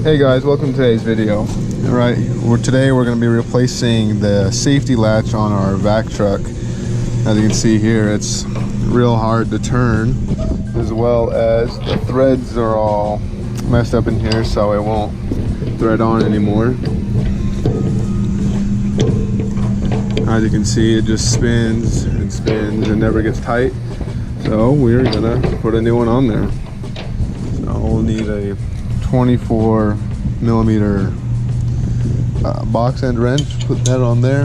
Hey guys, welcome to today's video. Alright, today we're going to be replacing the safety latch on our Vac Truck. As you can see here, it's real hard to turn, as well as the threads are all messed up in here, so it won't thread on anymore. As you can see, it just spins and spins and never gets tight. So we're going to put a new one on there. So we'll need a 24 millimeter box end wrench, put that on there.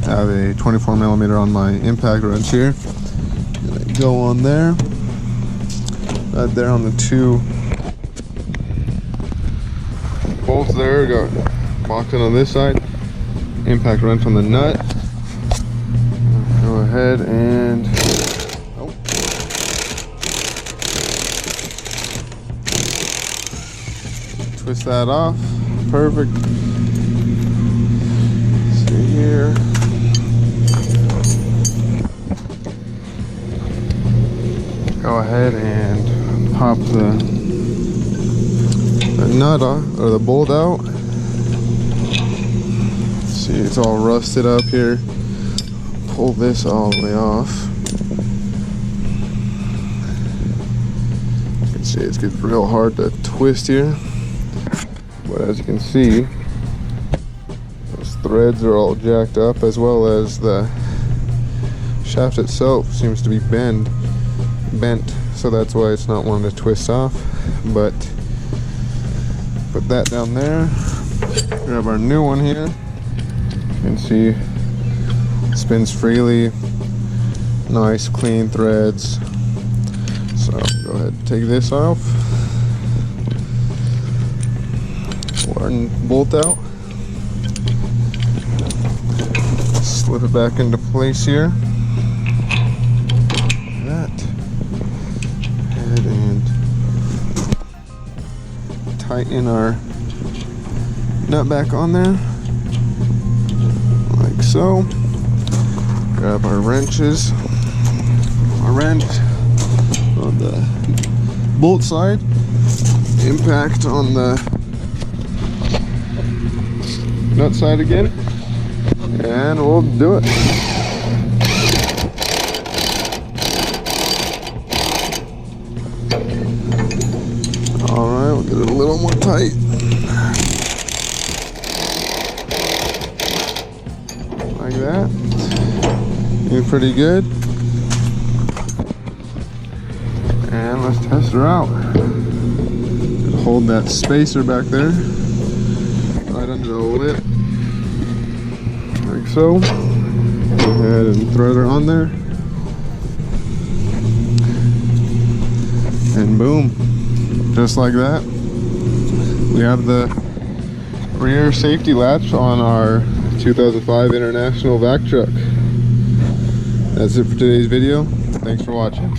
I have a 24 millimeter on my impact wrench here. Go on there, right there on the two bolts there. Got box end on this side, impact wrench on the nut. Go ahead and twist that off. Perfect. Let's see here. Go ahead and pop the nut off, or the bolt out. See, it's all rusted up here. Pull this all the way off. You can see it gets real hard to twist here. But as you can see, those threads are all jacked up, as well as the shaft itself seems to be bent, so that's why it's not wanting to twist off. But put that down there, grab our new one here. You can see it spins freely, nice clean threads. So go ahead and take this off. Bolt out, slip it back into place here, like that, and tighten our nut back on there like so. Grab our wrenches, our wrench on the bolt side, impact on the nut side again, and we'll do it. Alright, we'll get it a little more tight. Like that. Doing pretty good. And let's test her out. Hold that spacer back there, right under the lip, like so. Go ahead and thread her on there, and boom, just like that, we have the rear safety latch on our 2005 Internationl Vac truck. That's it for today's video. Thanks for watching.